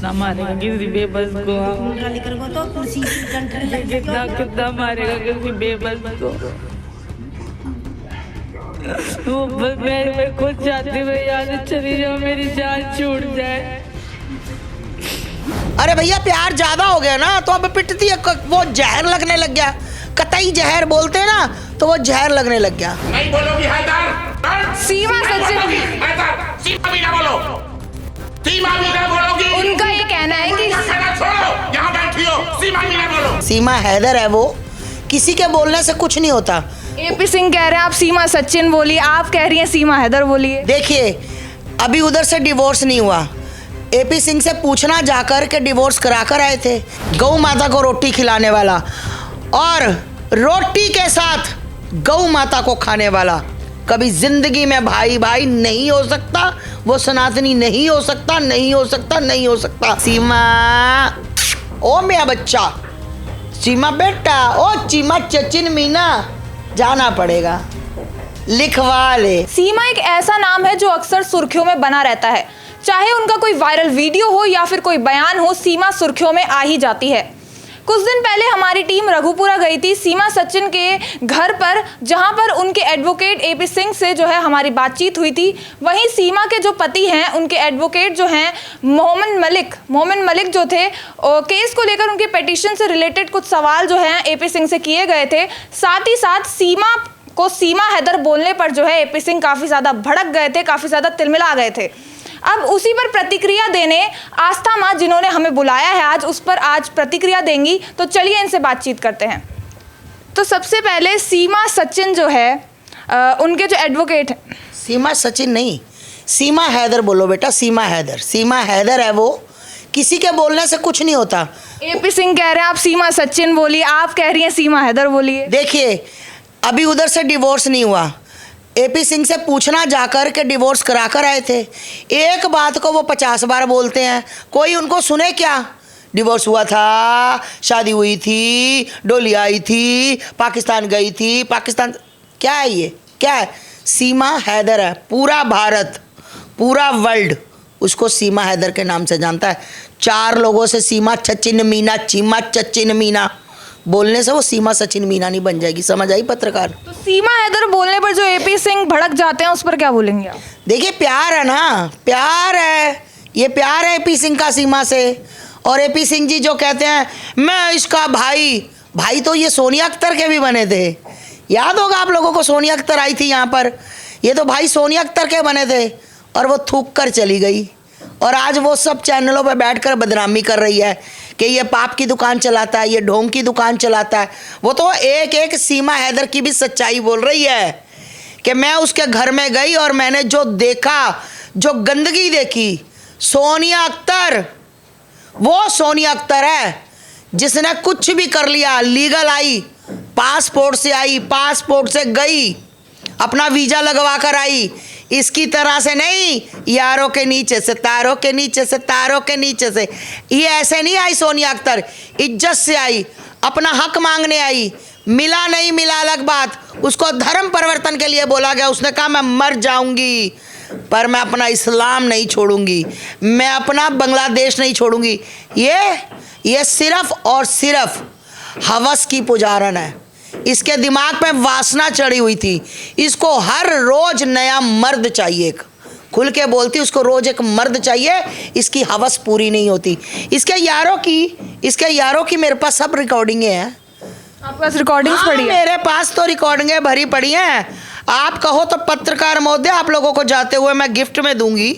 कितना मारेगा किसी बेबस को, कितना कितना मारेगा किसी बेबस को। मैं खुद चाहती हूँ याद चली जाओ, मेरी जान छूट जाए। अरे भैया प्यार ज्यादा हो गया ना तो अब पिटती है, वो जहर लगने लग गया। कतई जहर बोलते हैं ना तो वो जहर लगने लग गया। नहीं बोलोगी हैदर? सीमा सचिन, सीमा भी ना बोलो, सीमा भी ना बोलोगी। उनका ये कहना है कि छोड़ो, यहाँ बैठी हो, सीमा भी ना बोलो। सीमा हैदर है वो, किसी के बोलने से कुछ नहीं होता। एपी सिंह कह रहे हैं आप सीमा सचिन बोलिए, आप कह रही हैं सीमा हैदर बोलिए। देखिए अभी उधर से डिवोर्स नहीं हुआ, एपी सिंह से पूछना जाकर के डिवोर्स करा कर आए थे। गौ माता को रोटी खिलाने वाला और रोटी के साथ गौ माता को खाने वाला कभी जिंदगी में भाई भाई नहीं हो सकता, वो सनातनी नहीं हो सकता, नहीं हो सकता, नहीं हो सकता। सीमा ओ मेरा बच्चा, सीमा बेटा, ओ चीमा चचिन मीना, जाना पड़ेगा, लिखवा ले। सीमा एक ऐसा नाम है जो अक्सर सुर्खियों में बना रहता है, चाहे उनका कोई वायरल वीडियो हो या फिर कोई बयान हो, सीमा सुर्खियों में आ ही जाती है। कुछ दिन पहले हमारी टीम रघुपुरा गई थी सीमा सचिन के घर पर, जहां पर उनके एडवोकेट एपी सिंह से जो है हमारी बातचीत हुई थी। वहीं सीमा के जो पति हैं, उनके एडवोकेट जो हैं मोमिन मलिक जो थे, केस को लेकर उनके पिटीशन से रिलेटेड कुछ सवाल जो हैं एपी सिंह से किए गए थे। साथ ही साथ सीमा को सीमा हैदर बोलने पर जो है एपी सिंह काफ़ी ज़्यादा भड़क गए थे, काफ़ी ज़्यादा तिलमिला गए थे। अब उसी पर प्रतिक्रिया देने आस्था माँ जिन्होंने हमें बुलाया है आज, उस पर आज प्रतिक्रिया देंगी, तो चलिए इनसे बातचीत करते हैं। तो सबसे पहले सीमा सचिन जो है उनके जो एडवोकेट हैं। सीमा सचिन नहीं, सीमा हैदर बोलो बेटा, सीमा हैदर। सीमा हैदर है वो, किसी के बोलने से कुछ नहीं होता। एपी सिंह कह रहे हैं आप सीमा सचिन बोलिए, आप कह रही हैं सीमा हैदर बोलिए। देखिए अभी उधर से डिवोर्स नहीं हुआ, एपी सिंह से पूछना जाकर के डिवोर्स करा कर आए थे। एक बात को वो 50 बार बोलते हैं, कोई उनको सुने क्या? डिवोर्स हुआ था, शादी हुई थी, डोली आई थी, पाकिस्तान गई थी, पाकिस्तान क्या है ये, क्या है? सीमा हैदर है, पूरा भारत, पूरा वर्ल्ड उसको सीमा हैदर के नाम से जानता है। 4 लोगों से सीमा सचिन मीना, चीमा सचिन मीना बोलने से वो सीमा सचिन मीना नहीं बन जाएगी, समझ आई पत्रकार? तो सीमा हैदर बोलने पर जो एपी सिंह भड़क जाते हैं उस पर क्या बोलेंगे आप? देखिए प्यार है ना, प्यार है, ये प्यार है एपी सिंह का सीमा से। और एपी सिंह जी जो कहते हैं मैं इसका भाई तो ये सोनिया अख्तर के भी बने थे। याद होगा आप लोगों को, सोनिया अख्तर आई थी यहाँ पर, ये तो भाई सोनिया अख्तर के बने थे और वो थूक कर चली गई। और आज वो सब चैनलों पर बैठकर बदनामी कर रही है कि ये पाप की दुकान चलाता है, ये ढोंग की दुकान चलाता है। वो तो एक एक सीमा हैदर की भी सच्चाई बोल रही है कि मैं उसके घर में गई और मैंने जो देखा, जो गंदगी देखी। सोनिया अख्तर, वो सोनिया अख्तर है जिसने कुछ भी कर लिया, लीगल आई, पासपोर्ट से आई, पासपोर्ट से गई, अपना वीज़ा लगवा कर आई। इसकी तरह से नहीं, यारों के नीचे से, तारों के नीचे से, तारों के नीचे से, ये ऐसे नहीं आई सोनिया अख्तर, इज्जत से आई, अपना हक मांगने आई। मिला नहीं मिला अलग बात, उसको धर्म परिवर्तन के लिए बोला गया, उसने कहा मैं मर जाऊंगी पर मैं अपना इस्लाम नहीं छोड़ूंगी, मैं अपना बांग्लादेश नहीं छोड़ूंगी। ये सिर्फ और सिर्फ हवस की पुजारन है, इसके दिमाग में वासना चढ़ी हुई थी। इसको हर रोज नया मर्द चाहिए, खुल के बोलती, उसको रोज एक मर्द चाहिए, इसकी हवस पूरी नहीं होती। इसके यारों की मेरे पास सब रिकॉर्डिंगें हैं। आपके पास रिकॉर्डिंग्स पड़ी है? मेरे पास तो रिकॉर्डिंगें भरी पड़ी हैं। आप कहो तो पत्रकार महोदय, आप लोगों को जाते हुए मैं गिफ्ट में दूंगी,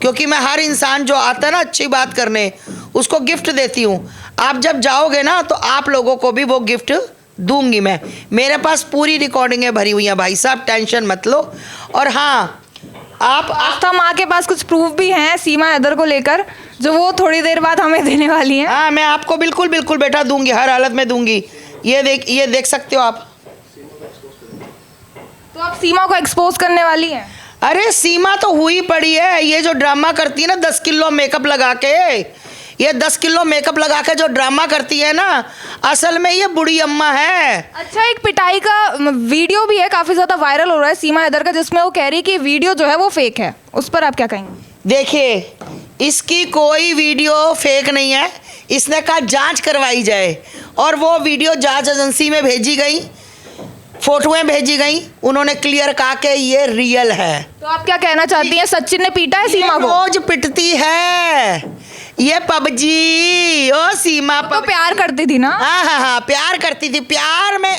क्योंकि मैं हर इंसान जो आता है ना अच्छी बात करने, उसको गिफ्ट देती हूँ। आप जब जाओगे ना तो आप लोगों को भी वो गिफ्ट दूंगी मैं। मेरे पास पूरी रिकॉर्डिंगें भरी हुई हैं भाई साहब, टेंशन मत लो। और हाँ, आप आस्था माँ के पास कुछ प्रूफ भी हैं सीमा हैदर को लेकर, जो वो थोड़ी देर बाद हमें देने वाली हैं। हाँ, मैं आपको बिल्कुल बिल्कुल बेटा दूंगी, हर हालत में दूंगी। ये देख सकते हो आप। तो आप सीमा को एक्सपोज करने वाली हैं? अरे सीमा तो हुई पड़ी है, ये जो ड्रामा करती है ना 10 किलो मेकअप लगा के, ये 10 किलो मेकअप लगा के जो ड्रामा करती है ना, असल में ये बुढ़ी अम्मा है। अच्छा, एक पिटाई का वीडियो भी है, काफी ज्यादा वायरल हो रहा है सीमा हैदर का, जिसमें वो कह रही है कि वीडियो जो है वो फेक है, उस पर आप क्या कहेंगे? देखिए इसकी कोई वीडियो फेक नहीं है। इसने कहा जांच करवाई जाए और वो वीडियो जांच एजेंसी में भेजी गई, फोटोएं भेजी गई, उन्होंने क्लियर कहा कि ये रियल है। तो आप क्या कहना चाहती हैं, सचिन ने पीटा है सीमा को? रोज पिटती है ये पबजी। ओ सीमा तो प्यार करती थी ना? हाँ, प्यार करती थी। प्यार में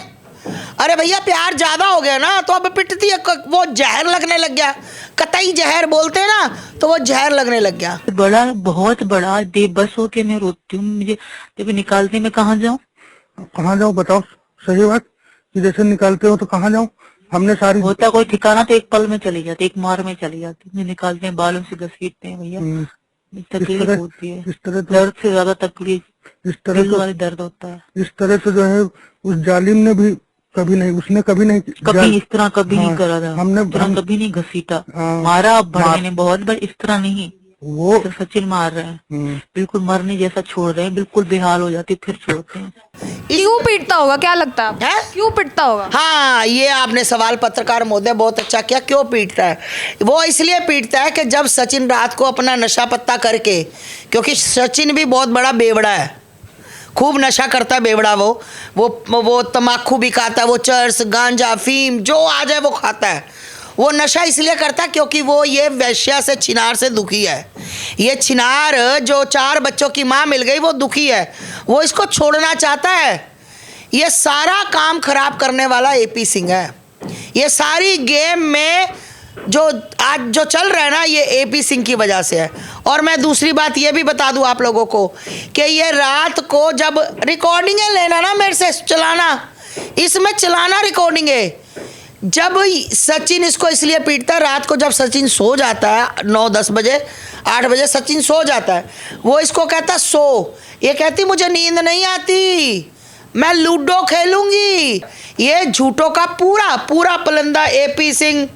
अरे भैया प्यार ज्यादा हो गया ना तो अब पिटती है। वो जहर लगने लग गया, कतई जहर बोलते हैं ना, तो वो जहर लगने लग गया। बड़ा, बहुत बड़ा बेबस होके मैं रोती हूँ। मुझे जब निकालते मैं कहाँ जाऊँ? बताओ सही बात कि जैसे निकालते हो तो कहाँ जाऊँ? हमने सारी होता कोई ठिकाना तो एक पल में चली जाती, एक मार में चली जाती। मुझे निकालते हैं, बालों से घसीटते हैं भैया, तकलीफ होती है। इस तरह दर्द से ज्यादा तकलीफ इस तरह दिल वाली दर्द होता है। इस तरह से जो है उस जालिम ने भी कभी नहीं इस तरह कभी नहीं करा था। हमने कभी नहीं घसीटा, मारा भड़वे ने बहुत, पर इस तरह नहीं। वो तो सचिन मार रहे हैं, बिल्कुल मरने जैसा छोड़ रहे हैं, बिल्कुल बेहाल हो जाती फिर छोड़ते हैं। क्यों पीटता होगा, क्या लगता है हैं? क्यों पीटता होगा? हाँ, ये आपने सवाल पत्रकार महोदय बहुत अच्छा किया। क्यों पीटता है? वो इसलिए पीटता है कि जब सचिन रात को अपना नशा पत्ता करके, क्योंकि सचिन भी बहुत बड़ा बेवड़ा है, खूब नशा करता है बेवड़ा। वो तम्बाकू भी खाता है, वो चर्स, गांजा, अफीम जो आ जाए वो खाता है। वो नशा इसलिए करता है क्योंकि वो ये वैश्या से, छिनार से दुखी है। ये छिनार जो 4 बच्चों की माँ मिल गई वो दुखी है, वो इसको छोड़ना चाहता है। ये सारा काम खराब करने वाला एपी सिंह है। ये सारी गेम में जो आज जो चल रहा है ना, ये एपी सिंह की वजह से है। और मैं दूसरी बात ये भी बता दूं आप लोगों को कि ये रात को जब रिकॉर्डिंगें लेना ना मेरे से चलाना, इसमें चलाना रिकॉर्डिंग है। जब सचिन इसको इसलिए पीटता है, रात को जब सचिन सो जाता है 9-10 बजे 8 बजे सचिन सो जाता है, वो इसको कहता सो, ये कहती मुझे नींद नहीं आती, मैं लूडो खेलूंगी। ये झूठों का पूरा पूरा पलंदा एपी सिंह,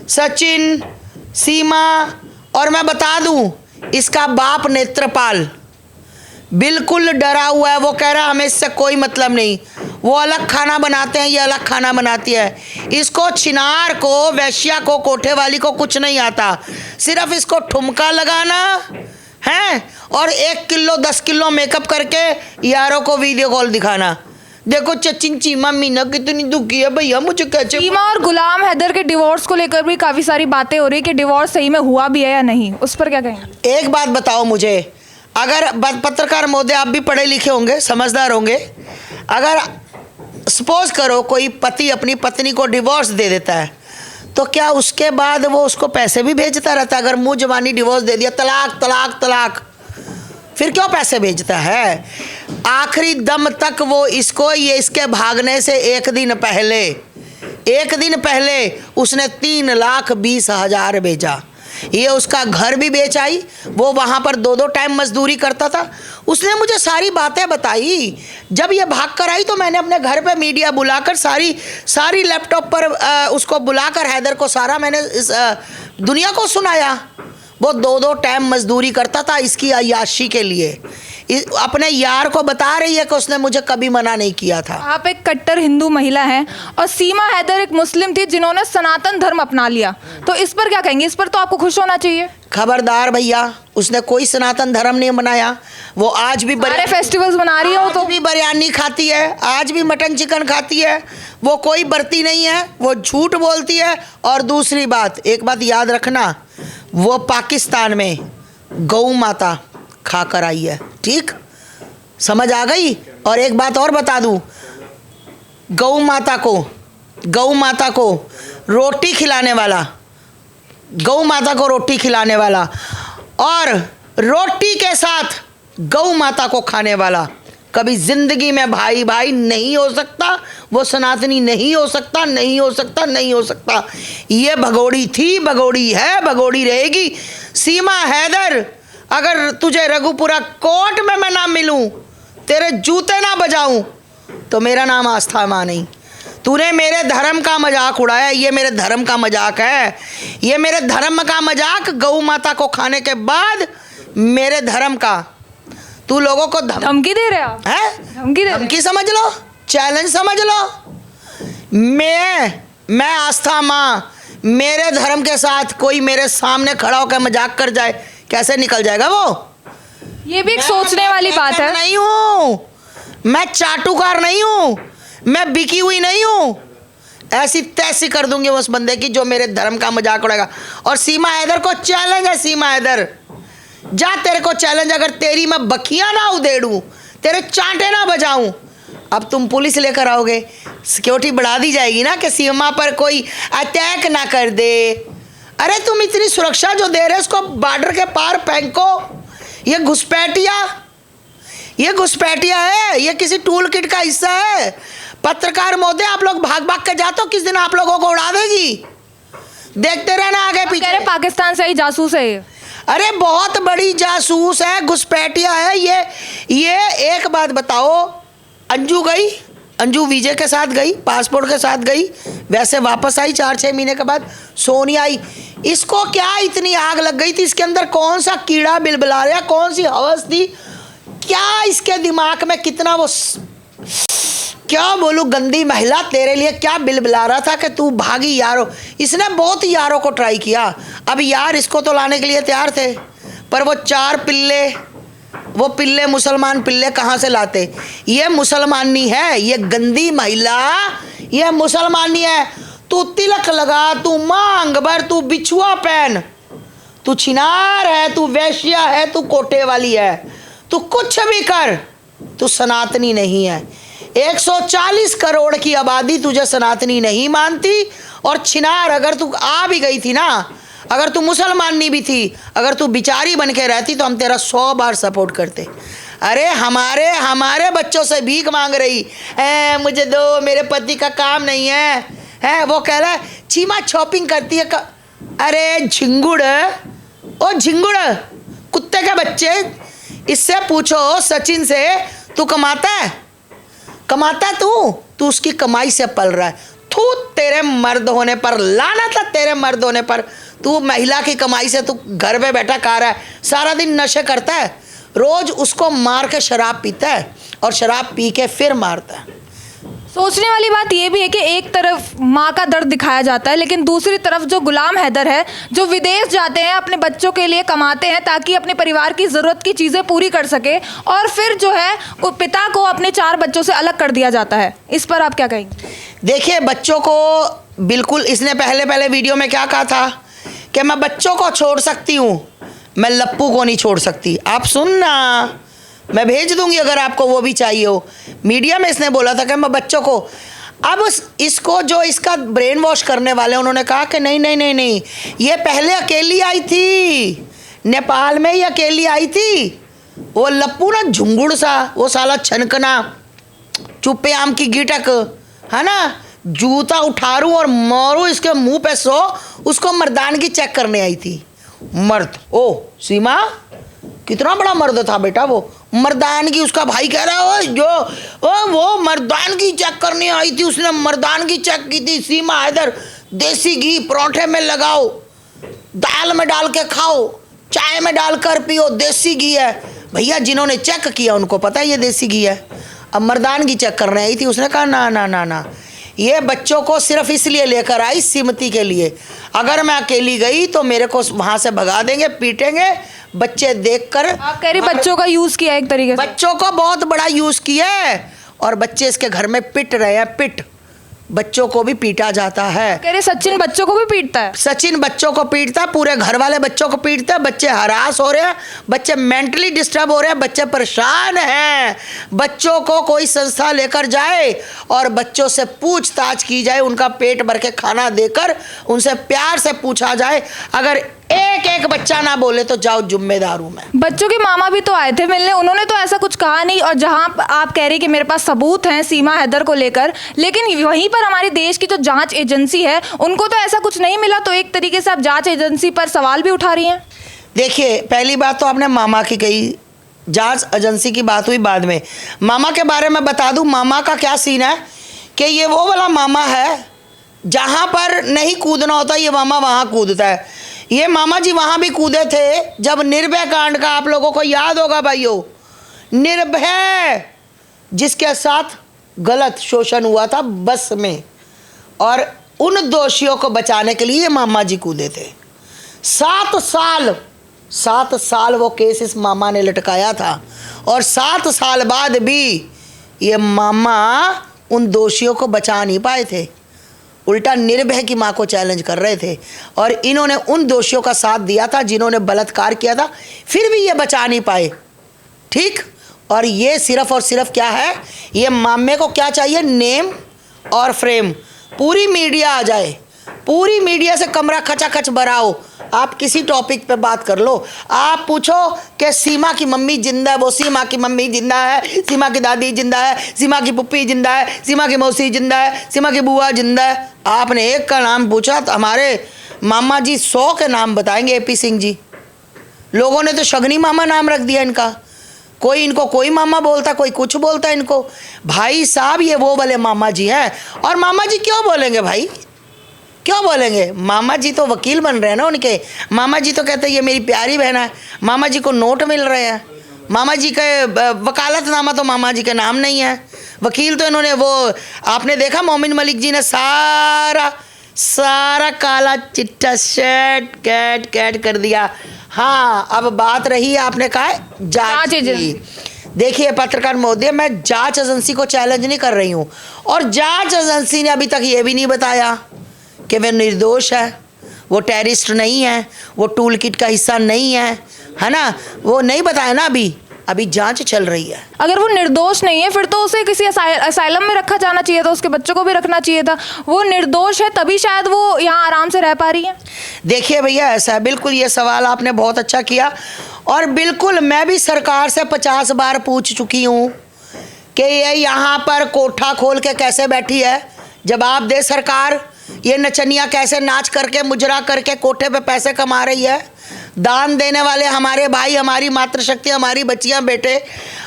सचिन, सीमा, और मैं बता दूं इसका बाप नेत्रपाल बिल्कुल डरा हुआ है। वो कह रहा है हमें इससे कोई मतलब नहीं, वो अलग खाना बनाते हैं, ये अलग खाना बनाती है। इसको छिनार को, वैश्या को, कोठे वाली को कुछ नहीं आता, सिर्फ इसको ठुमका लगाना है और 1 किलो 10 किलो मेकअप करके यारों को वीडियो कॉल दिखाना। देखो सचिन चीमा मीना कितनी दुखी है भैया, मुझे कैसे। सीमा और गुलाम हैदर के डिवोर्स को लेकर भी काफी सारी बातें हो रही है कि डिवोर्स सही में हुआ भी है या नहीं, उस पर क्या कहेंगे? एक बात बताओ मुझे, अगर पत्रकार महोदय आप भी पढ़े लिखे होंगे, समझदार होंगे, अगर सपोज करो कोई पति अपनी पत्नी को डिवोर्स दे देता है तो क्या उसके बाद वो उसको पैसे भी भेजता रहता है? अगर मुँह जबानी डिवोर्स दे दिया, तलाक तलाक तलाक, फिर क्यों पैसे भेजता है? आखिरी दम तक वो इसको, ये इसके भागने से एक दिन पहले उसने 3,20,000 भेजा। ये उसका घर भी बेच आई, वो वहाँ पर 2-2 टाइम मजदूरी करता था। उसने मुझे सारी बातें बताई। जब ये भाग कर आई तो मैंने अपने घर पे मीडिया बुलाकर सारी लैपटॉप पर उसको बुलाकर हैदर को सारा मैंने दुनिया को सुनाया। वो 2-2 टाइम मजदूरी करता था इसकी अय्याशी के लिए। अपने यार को बता रही है कि उसने मुझे कभी मना नहीं किया था। आप एक कट्टर हिंदू महिला हैं और सीमा हैदर एक मुस्लिम थी जिन्होंने सनातन धर्म अपना लिया, तो इस पर क्या कहेंगे? इस पर तो आपको खुश होना चाहिए। खबरदार भैया, उसने कोई सनातन धर्म नहीं बनाया। वो आज भी सारे फेस्टिवल्स मना रही हो, तो भी बिरयानी खाती है, आज भी मटन चिकन खाती है। वो कोई बरती नहीं है, वो झूठ बोलती है। और दूसरी बात, एक बात याद रखना, वो पाकिस्तान में गौ माता खाकर आई है, ठीक? समझ आ गई? और एक बात और बता दूं, गौ माता को रोटी खिलाने वाला, गौ माता को रोटी खिलाने वाला और रोटी के साथ गौ माता को खाने वाला कभी जिंदगी में भाई भाई नहीं हो सकता। वो सनातनी नहीं हो सकता, नहीं हो सकता, नहीं हो सकता। ये भगोड़ी थी, भगोड़ी है, भगोड़ी रहेगी। सीमा हैदर, अगर तुझे रघुपुरा कोर्ट में मैं ना मिलूं, तेरे जूते ना बजाऊं, तो मेरा नाम आस्था मां नहीं। तूने मेरे धर्म का मजाक उड़ाया, ये मेरे धर्म का मजाक है, ये मेरे धर्म का मजाक। गौ माता को खाने के बाद मेरे धर्म का तू लोगों को धमकी दे रहे आप? धमकी समझ लो, चैलेंज समझ लो। मैं आस्था मां, मेरे धर्म के साथ कोई मेरे सामने खड़ा होकर मजाक कर जाए, कैसे निकल जाएगा वो? ये भी एक सोचने वाली बात है। नहीं हूँ मैं, चाटुकार नहीं हूँ मैं, बिकी हुई नहीं हूँ। ऐसी तैसी कर दूंगी उस बंदे की जो मेरे धर्म का मजाक उड़ाएगा। और सीमा हैदर को चैलेंज है, सीमा हैदर जा, तेरे को चैलेंज, अगर तेरी मैं बखियां ना उधेड़ूं, तेरे चांटे ना बजाऊं, अब तुम पुलिस लेकर आओगे, सिक्योरिटी बढ़ा दी जाएगी ना कि सीमा पर कोई अटैक ना कर दे। अरे तुम इतनी सुरक्षा जो दे रहे उसको बॉर्डर के पार फेंको। ये घुसपैठिया है, ये किसी टूल किट का हिस्सा है। पत्रकार महोदय, आप लोग भाग भाग के जाते हो, किस दिन आप लोगों को उड़ा देगी। देखते रहना आगे पीछे। पाकिस्तान से ही जासूस है ये। अरे बहुत बड़ी जासूस है, घुसपैठिया है ये। एक बात बताओ, अंजू गई, अंजू वीजे के साथ गई, पासपोर्ट के साथ गई, वैसे वापस आई 4-6 महीने के बाद। सोनिया आई, इसको क्या इतनी आग लग गई थी? इसके अंदर कौन सा कीड़ा बिलबिला रहा, कौन सी हवस थी, क्या इसके दिमाग में कितना वो, क्या बोलूं, गंदी महिला तेरे लिए क्या बिलबिला रहा था कि तू भागी यारों। इसने बहुत यारों को ट्राई किया। अब यार इसको तो लाने के लिए तैयार थे, पर वो 4 पिल्ले, वो पिल्ले मुसलमान पिल्ले कहाँ से लाते? ये मुसलमानी है, ये गंदी महिला, ये मुसलमानी है। तू तिलक लगा, तू मांग भर, तू बिछुआ पहन, तू छिनार है, तू वैश्या है, तू कोटे वाली है, तू कुछ भी कर, तू सनातनी नहीं है। 140 करोड़ की आबादी तुझे सनातनी नहीं मानती। और छिनार, अगर तू आ भी गई थी ना, अगर तू मुसलमानी भी थी, अगर तू बिचारी बन के रहती तो हम तेरा 100 बार सपोर्ट करते। अरे हमारे बच्चों से भीख मांग रही है, मुझे दो, मेरे पति का काम नहीं है, वो कह रहा है चीमा शॉपिंग करती है अरे झिंगुड़, ओ झिंगुड़ कुत्ते के बच्चे, इससे पूछो सचिन से, तू कमाता है तू उसकी कमाई से पल रहा है। थू तेरे मर्द होने पर, लानत है तेरे मर्द होने पर। तू महिला की कमाई से तू घर पे बैठा खा रहा है, सारा दिन नशे करता है, रोज उसको मार के शराब पीता है और शराब पी के फिर मारता है। सोचने वाली बात यह भी है कि एक तरफ माँ का दर्द दिखाया जाता है, लेकिन दूसरी तरफ जो गुलाम हैदर है, जो विदेश जाते हैं, अपने बच्चों के लिए कमाते हैं ताकि अपने परिवार की ज़रूरत की चीज़ें पूरी कर सके, और फिर जो है वो पिता को अपने 4 बच्चों से अलग कर दिया जाता है। इस पर आप क्या कहेंगे? देखिए, बच्चों को बिल्कुल, इसने पहले वीडियो में क्या कहा था कि मैं बच्चों को छोड़ सकती हूँ, मैं लप्पू को नहीं छोड़ सकती। आप सुनना, मैं भेज दूंगी अगर आपको वो भी चाहिए हो। मीडिया में इसने बोला था कि मैं बच्चों को, अब इसको जो इसका ब्रेन वॉश करने वाले, उन्होंने कहा कि नहीं, ये पहले अकेली आई थी, नेपाल में ही अकेली आई थी। वो लप्पू ना झुंगुड़ सा, वो साला छनकना, चुप्पे आम की गिटक है ना, जूता उठारूं और मारूं इसके मुंह पे 100, उसको मर्दानगी चेक करने आई थी। मर्द, ओ सीमा कितना बड़ा मर्द था बेटा वो, मर्दानगी। उसका भाई कह रहा है वो मर्दानगी चेक करने आई थी, उसने मर्दानगी चेक की थी। सीमा हैदर, देसी घी परोठे में लगाओ, दाल में डाल के खाओ, चाय में डालकर पियो, देसी घी है। भैया जिन्होंने चेक किया उनको पता है ये देसी घी है। अब मर्दानगी चेक करने आई थी, उसने कहा ना, ये बच्चों को सिर्फ इसलिए लेकर आई सिमती के लिए, अगर मैं अकेली गई तो मेरे को वहां से भगा देंगे, पीटेंगे। बच्चे देखकर, आप कह रही बच्चों का यूज किया एक तरीके से, बच्चों को बहुत बड़ा यूज किया है, और बच्चे इसके घर में पिट रहे हैं, पिट बच्चों को भी पीटा जाता है। कह रहे सचिन बच्चों को भी पीटता है। सचिन बच्चों को पीटता है, पूरे घर वाले बच्चों को पीटते हैं, बच्चे हरास हो रहे हैं, बच्चे मेंटली डिस्टर्ब हो रहे हैं, बच्चे परेशान हैं। बच्चों को कोई संस्था लेकर जाए और बच्चों से पूछताछ की जाए, उनका पेट भर के खाना देकर उनसे प्यार से पूछा जाए। अगर एक बच्चा ना बोले तो जाओ, जिम्मेदार हूं मैं। बच्चों के मामा भी तो आए थे मिलने, उन्होंने तो ऐसा कुछ कहा नहीं। और जहां आप कह रही कि मेरे पास सबूत हैं सीमा हैदर को लेकर, लेकिन वहीं पर हमारे देश की जो जांच एजेंसी है उनको तो ऐसा कुछ नहीं मिला। तो एक तरीके से आप जांच एजेंसी पर सवाल भी उठा रही हैं। देखिए, पहली बात तो आपने मामा की कही, जांच एजेंसी की बात हुई बाद में। मामा के बारे में बता दूं, मामा का क्या सीन है कि ये वो वाला मामा है जहां पर नहीं कूदना होता ये मामा वहां कूदता है। ये मामा जी वहां भी कूदे थे जब निर्भया कांड का आप लोगों को याद होगा भाइयों, निर्भया जिसके साथ गलत शोषण हुआ था बस में, और उन दोषियों को बचाने के लिए मामा जी कूदे थे। 7 साल 7 साल वो केस इस मामा ने लटकाया था और 7 साल बाद भी ये मामा उन दोषियों को बचा नहीं पाए थे, उल्टा निर्भय की माँ को चैलेंज कर रहे थे और इन्होंने उन दोषियों का साथ दिया था जिन्होंने बलात्कार किया था, फिर भी ये बचा नहीं पाए। ठीक, और ये सिर्फ और सिर्फ क्या है, ये मामे को क्या चाहिए, नेम और फ्रेम, पूरी मीडिया आ जाए, पूरी मीडिया से कमरा खचाखच भराओ, आप किसी टॉपिक पे बात कर लो, आप पूछो कि सीमा की मम्मी जिंदा है, वो सीमा की मम्मी जिंदा है, सीमा की दादी जिंदा है, सीमा की पुप्पी जिंदा है, सीमा की मौसी जिंदा है, सीमा की बुआ जिंदा है। आपने एक का नाम पूछा तो हमारे मामा जी 100 के नाम बताएंगे, एपी सिंह जी। लोगों ने तो शगनी मामा नाम रख दिया इनका, कोई इनको कोई मामा बोलता, कोई कुछ बोलता इनको। भाई साहब ये वो वाले मामा जी हैं, और मामा जी क्यों बोलेंगे भाई, क्यों बोलेंगे? मामा जी तो वकील बन रहे हैं ना उनके, मामा जी तो कहते हैं ये मेरी प्यारी बहन है, मामा जी को नोट मिल रहे हैं, मामा जी के वकालतनामा तो मामा जी के नाम नहीं है, वकील तो इन्होंने वो आपने देखा मोमिन मलिक जी ने सारा काला चिट्टा सेट कैट कर दिया। हाँ, अब बात रही आपने कहा जांच की। देखिए पत्रकार महोदय, मैं जांच एजेंसी को चैलेंज नहीं कर रही हूँ, और जांच एजेंसी ने अभी तक ये भी नहीं बताया कि वे निर्दोष है, वो टेररिस्ट नहीं है, वो टूल किट का हिस्सा नहीं है ना, वो नहीं बताया ना, अभी जांच चल रही है। अगर वो निर्दोष नहीं है फिर तो उसे किसी असाइलम में रखा जाना चाहिए था, उसके बच्चों को भी रखना चाहिए था। वो निर्दोष है तभी शायद वो यहाँ आराम से रह पा रही है। देखिए भैया, ऐसा है, बिल्कुल ये सवाल आपने बहुत अच्छा किया, और बिल्कुल मैं भी सरकार से 50 बार पूछ चुकी हूँ कि ये यहाँ पर कोठा खोल के कैसे बैठी है, जवाब दे सरकार। ये नचनिया कैसे नाच करके मुजरा करके कोठे पे पैसे कमा रही है, दान देने वाले हमारे भाई, हमारी मातृशक्ति, हमारी बच्चियां बेटे।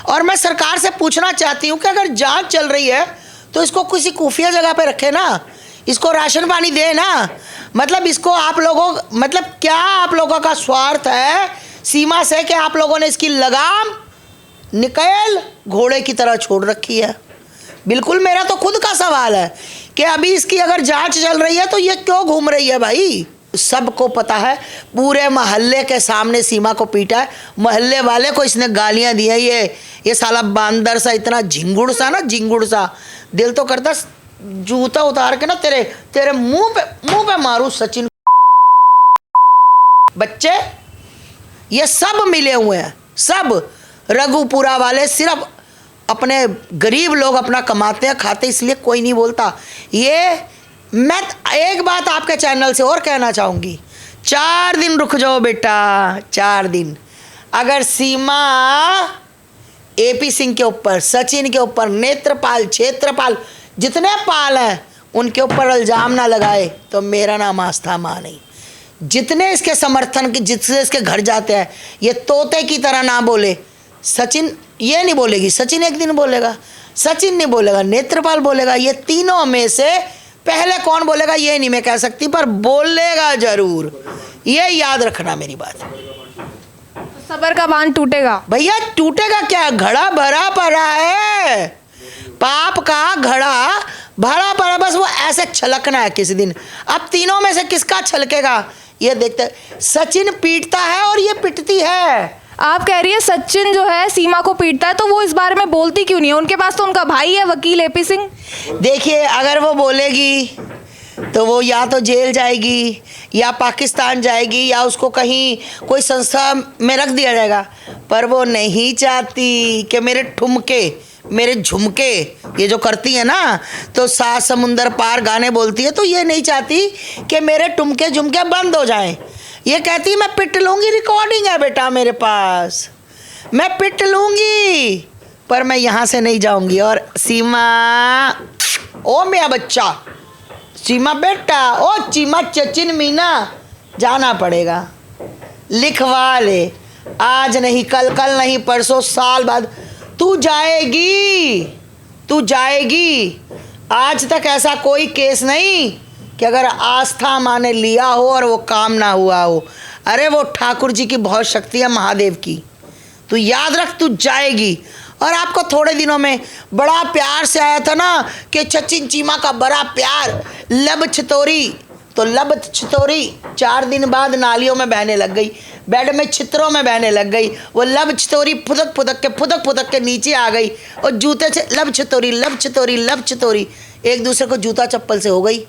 और मैं सरकार से पूछना चाहती हूँ कि अगर जांच चल रही है तो इसको किसी खुफिया जगह पे रखे ना, इसको राशन पानी दे ना, मतलब इसको आप लोगों, मतलब क्या आप लोगों का स्वार्थ है सीमा से कि आप लोगों ने इसकी लगाम निकल घोड़े की तरह छोड़ रखी है। बिल्कुल मेरा तो खुद का सवाल है कि अभी इसकी अगर जांच चल रही है तो ये क्यों घूम रही है भाई। सबको पता है, पूरे मोहल्ले के सामने सीमा को पीटा है, मोहल्ले वाले को इसने गालियां दी है। ये साला बांदर सा, इतना झिंगुड़ सा ना, झिंगुड़ सा, दिल तो करता जूता उतार के ना तेरे मुंह पे मारूं सचिन। बच्चे ये सब मिले हुए हैं, सब रघुपुरा वाले, सिर्फ अपने गरीब लोग अपना कमाते हैं खाते, इसलिए कोई नहीं बोलता। ये मैं एक बात आपके चैनल से और कहना चाहूँगी, 4 दिन रुक जाओ बेटा, 4 दिन। अगर सीमा एपी सिंह के ऊपर, सचिन के ऊपर, नेत्रपाल, क्षेत्रपाल, जितने पाल हैं उनके ऊपर इल्ज़ाम ना लगाए तो मेरा नाम आस्था माँ नहीं। जितने इसके समर्थन के, जितने इसके घर जाते हैं, ये तोते की तरह ना बोले। सचिन ये नहीं बोलेगी, सचिन एक दिन बोलेगा, सचिन नहीं बोलेगा, नेत्रपाल बोलेगा, ये तीनों में से पहले कौन बोलेगा ये नहीं मैं कह सकती, पर बोलेगा जरूर, ये याद रखना मेरी बात। सबर का बांध टूटेगा भैया, टूटेगा क्या, घड़ा भरा पड़ा है, पाप का घड़ा भरा पड़ा, बस वो ऐसे छलकना है किसी दिन। अब तीनों में से किसका छलकेगा ये देखते। सचिन पीटता है और ये पिटती है। आप कह रही है सचिन जो है सीमा को पीटता है, तो वो इस बारे में बोलती क्यों नहीं है? उनके पास तो उनका भाई है वकील एपी सिंह। देखिए अगर वो बोलेगी तो वो या तो जेल जाएगी या पाकिस्तान जाएगी या उसको कहीं कोई संस्था में रख दिया जाएगा, पर वो नहीं चाहती कि मेरे ठुमके, मेरे झुमके ये जो करती है ना, तो 7 समुंदर पार गाने बोलती है, तो ये नहीं चाहती कि मेरे ठुमके झुमके बंद हो जाएं। ये कहती मैं पिट लूँगी, रिकॉर्डिंग है बेटा मेरे पास, मैं पिट लूँगी, पर मैं यहाँ से नहीं जाऊँगी। और सीमा, ओ मेरा बच्चा, सीमा बेटा, ओ चीमा, चचिन मीना, जाना पड़ेगा, लिखवा ले, आज नहीं कल, कल नहीं परसों, साल बाद तू जाएगी, तू जाएगी। आज तक ऐसा कोई केस नहीं कि अगर आस्था माँ ने लिया हो और वो काम ना हुआ हो। अरे वो ठाकुर जी की बहुत शक्ति है, महादेव की, तू याद रख, तू जाएगी। और आपको थोड़े दिनों में बड़ा प्यार से आया था ना कि सचिन चीमा का बड़ा प्यार, लब छतोरी, तो लब छितोरी 4 दिन बाद नालियों में बहने लग गई, बेड में छितरों में बहने लग गई। वो लब छितोरी फुदक फुदक के नीचे आ गई और जूते से लब छितोरी एक दूसरे को जूता चप्पल से हो गई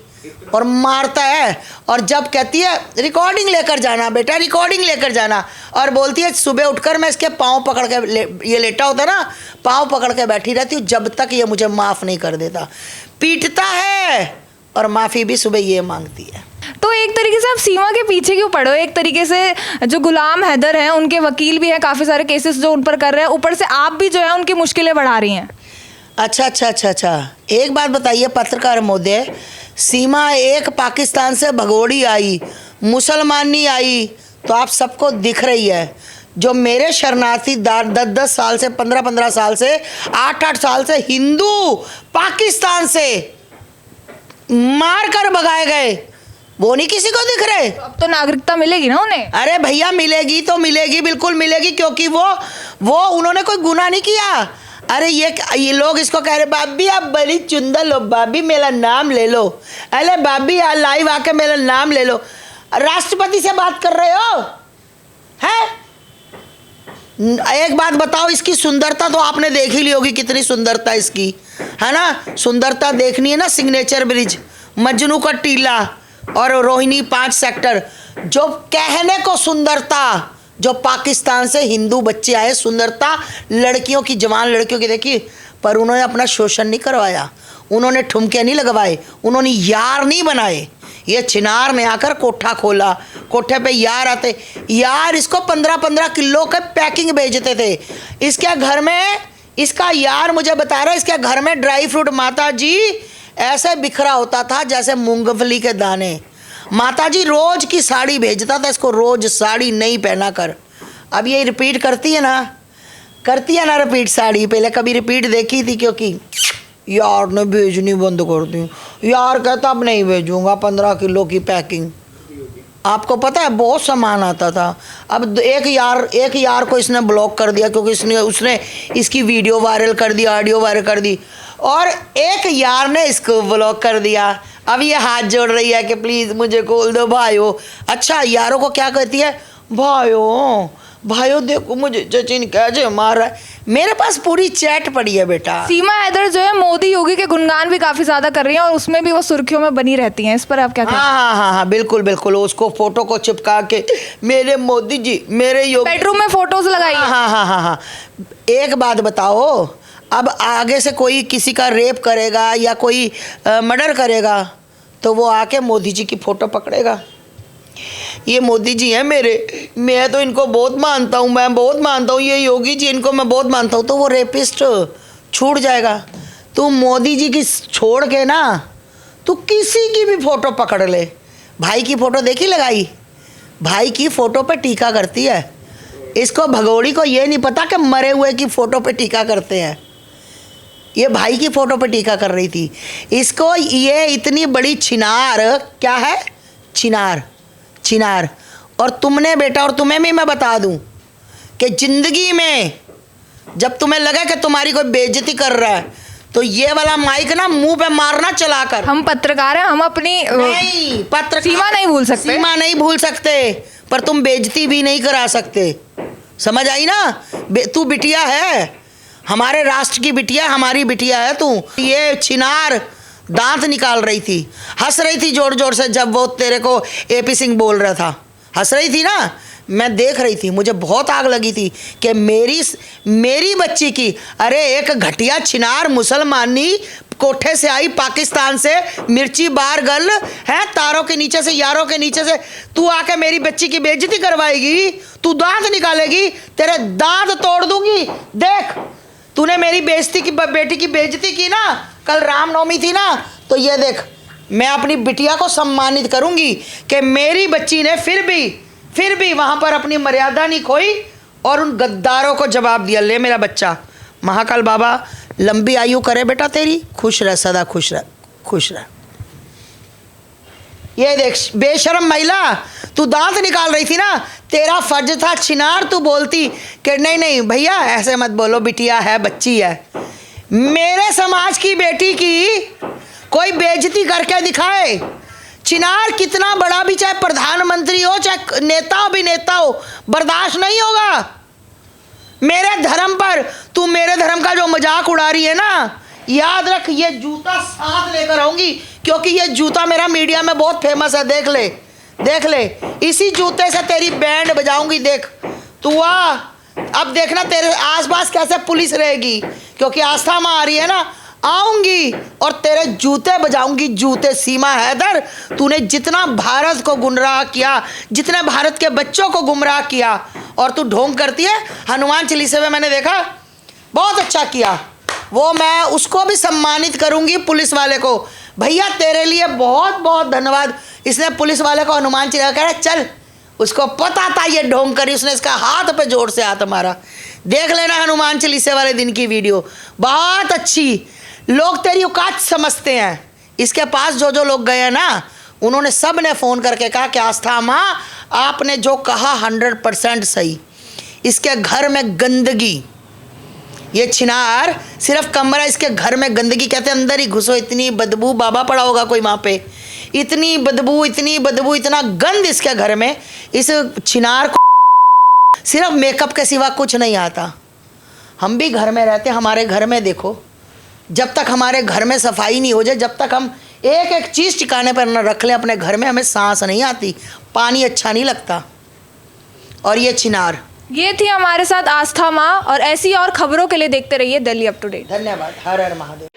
और मारता है। और जब कहती है रिकॉर्डिंग लेकर जाना बेटा, रिकॉर्डिंग लेकर जाना, और बोलती है सुबह उठकर मैं इसके पाँव पकड़ के ये लेटा होता ना, पाँव पकड़ के बैठी रहती हूँ जब तक ये मुझे माफ़ नहीं कर देता। पीटता है और माफ़ी भी सुबह ये मांगती है। तो एक तरीके से आप सीमा के पीछे क्यों पड़े हो? एक तरीके से जो गुलाम हैदर हैं उनके वकील भी हैं, काफ़ी सारे केसेस जो उन पर कर रहे हैं, ऊपर से आप भी जो है उनकी मुश्किलें बढ़ा रही हैं। अच्छा। एक बात बताइए पत्रकार महोदय, सीमा एक पाकिस्तान से भगोड़ी आई, मुसलमान नहीं आई, तो आप सबको दिख रही है। जो मेरे शरणार्थी 10 साल से 15 साल से 8 साल से हिंदू पाकिस्तान से मार कर भगाए गए, वो नहीं किसी को दिख रहे। अब तो नागरिकता मिलेगी ना उन्हें? अरे भैया मिलेगी तो मिलेगी, बिल्कुल मिलेगी, क्योंकि वो उन्होंने कोई गुनाह नहीं किया। अरे ये लोग इसको कह रहे भाभी आप बड़ी चुंदर लो, भाभी मेरा नाम ले लो, अरे भाभी लाइव आके मेरा नाम ले लो। राष्ट्रपति से बात कर रहे हो हैं? एक बात बताओ, इसकी सुंदरता तो आपने देख ही ली होगी, कितनी सुंदरता इसकी है ना। सुंदरता देखनी है ना, सिग्नेचर ब्रिज, मजनू का टीला और रोहिणी 5 सेक्टर, जो कहने को सुंदरता, जो पाकिस्तान से हिंदू बच्चे आए, सुंदरता लड़कियों की, जवान लड़कियों की देखी, पर उन्होंने अपना शोषण नहीं करवाया, उन्होंने ठुमके नहीं लगवाए, उन्होंने यार नहीं बनाए। ये चिनार ने आकर कोठा खोला, कोठे पे यार आते, यार इसको 15-15 किलो के पैकिंग भेजते थे। इसके घर में, इसका यार मुझे बता रहा है, इसके घर में ड्राई फ्रूट माता जी ऐसे बिखरा होता था जैसे मूंगफली के दाने। माता जी रोज की साड़ी भेजता था इसको, रोज साड़ी नहीं पहना कर। अब ये रिपीट करती है ना रिपीट साड़ी, पहले कभी रिपीट देखी थी, क्योंकि यार ने भेजनी बंद कर दी। यार कहता अब नहीं भेजूंगा 15 किलो की पैकिंग। आपको पता है बहुत सामान आता था। अब एक यार को इसने ब्लॉक कर दिया, क्योंकि उसने इसकी वीडियो वायरल कर दी, ऑडियो वायरल कर दी, और एक यार ने इसको ब्लॉक कर दिया। अब ये हाथ जोड़ रही है कि प्लीज़ मुझे खोल दो भाइयों। अच्छा, यारों को क्या कहती है? भाइयों देखो मुझे सचिन कैसे मार रहा है। मेरे पास पूरी चैट पड़ी है बेटा। सीमा हैदर जो है मोदी योगी के गुणगान भी काफी ज्यादा कर रही हैं और उसमें भी वो सुर्खियों में बनी रहती हैं। इस पर आप क्या कहते हैं? हाँ, बिल्कुल। उसको फोटो को चिपका के मेरे मोदी जी, मेरे योगी, बेडरूम में फोटोज लगाई। हाँ। एक बात बताओ, अब आगे से कोई किसी का रेप करेगा या कोई मर्डर करेगा तो वो आके मोदी जी की फोटो पकड़ेगा। ये मोदी जी हैं मेरे, मैं तो इनको बहुत मानता हूँ, ये योगी जी इनको मैं बहुत मानता हूँ, तो वो रेपिस्ट छूट जाएगा। तू मोदी जी की छोड़ के ना, तू किसी की भी फ़ोटो पकड़ ले। भाई की फ़ोटो देखी लगाई, भाई की फ़ोटो पे टीका करती है। इसको भगोड़ी को ये नहीं पता कि मरे हुए की फ़ोटो पे टीका करते हैं। ये भाई की फ़ोटो पे टीका कर रही थी। इसको ये इतनी बड़ी छिनार, क्या है? छिनार। और तुमने बेटा, और तुम्हें भी मैं बता दूं कि ज़िंदगी में जब तुम्हें लगे कि तुम्हारी कोई बेइज्जती कर रहा है तो ये वाला माइक ना मुंह पे मारना चलाकर। हम पत्रकार हैं, हम अपनी नहीं पत्रकार सीमा नहीं भूल सकते, पर तुम बेइज्जती भी नहीं करा सकते। समझ आई ना? तू बिटिया है, हमारे राष्ट्र की बिटिया, हमारी बिटिया है तू। ये छिनार दांत निकाल रही थी, हंस रही थी जोर जोर से जब वो तेरे को एपी सिंह बोल रहा था। हंस रही थी ना, मैं देख रही थी, मुझे बहुत आग लगी थी कि मेरी बच्ची की, अरे एक घटिया छिनार मुसलमानी कोठे से आई पाकिस्तान से, मिर्ची बार गल है, तारों के नीचे से, यारों के नीचे से तू आके मेरी बच्ची की बेइज्जती करवाएगी, तू दांत निकालेगी, तेरे दांत तोड़ दूंगी। देख, तूने मेरी बेटी की बेइज्जती की ना, कल रामनवमी थी ना, तो ये देख, मैं अपनी बिटिया को सम्मानित करूंगी कि मेरी बच्ची ने फिर भी वहां पर अपनी मर्यादा नहीं खोई और उन गद्दारों को जवाब दिया। ले मेरा बच्चा, महाकाल बाबा लंबी आयु करे बेटा तेरी, खुश रह, सदा खुश रह। ये देख बेशरम महिला, तू दांत निकाल रही थी ना, तेरा फर्ज था छिनार, तू बोलती कि नहीं भैया ऐसे मत बोलो, बिटिया है, बच्ची है। मेरे समाज की बेटी की कोई बेइज्जती करके दिखाए, चिनार कितना बड़ा भी, चाहे प्रधानमंत्री हो चाहे नेता हो, बर्दाश्त नहीं होगा। मेरे धर्म पर तू मेरे धर्म का जो मजाक उड़ा रही है ना, याद रख ये जूता साथ लेकर आऊंगी, क्योंकि ये जूता मेरा मीडिया में बहुत फेमस है। देख ले इसी जूते से तेरी बैंड बजाऊंगी। देख तू आ, अब देखना तेरे आसपास कैसे पुलिस रहेगी, क्योंकि आस्था मां आ रही है ना, आऊंगी और तेरे जूते बजाऊंगी, जूते। सीमा हैदर, तूने जितना भारत को गुमराह किया, जितने भारत के बच्चों को गुमराह किया, और तू ढोंग करती है। हनुमान चालीसा में मैंने देखा बहुत अच्छा किया, वो मैं उसको भी सम्मानित करूंगी, पुलिस वाले को। भैया तेरे लिए बहुत बहुत धन्यवाद। इसने पुलिस वाले को हनुमान चालीसा कह रहा चल, उसको पता था ये ढोंग करी, उसने इसका हाथ पे जोर से हाथ मारा। देख लेना हनुमान चालीसा वाले दिन की वीडियो, बहुत अच्छी। लोग तेरी औकात समझते हैं। इसके पास जो लोग गए हैं ना, उन्होंने सब ने फ़ोन करके कहा कि आस्था माँ आपने जो कहा 100% सही। इसके घर में गंदगी, ये छिनार सिर्फ कमरा, इसके घर में गंदगी, कहते अंदर ही घुसो, इतनी बदबू, बाबा पड़ा होगा कोई वहाँ पे, इतनी बदबू, इतना गंद इसके घर में। इस छिनार को सिर्फ मेकअप के सिवा कुछ नहीं आता। हम भी घर में रहते, हमारे घर में देखो, जब तक हमारे घर में सफाई नहीं हो जाए, जब तक हम एक एक चीज़ ठिकाने पर न रख लें अपने घर में, हमें सांस नहीं आती, पानी अच्छा नहीं लगता। और ये छिनार, ये थी हमारे साथ आस्था माँ, और ऐसी और खबरों के लिए देखते रहिए दिल्ली अप टू डेट। धन्यवाद। हर हर महादेव।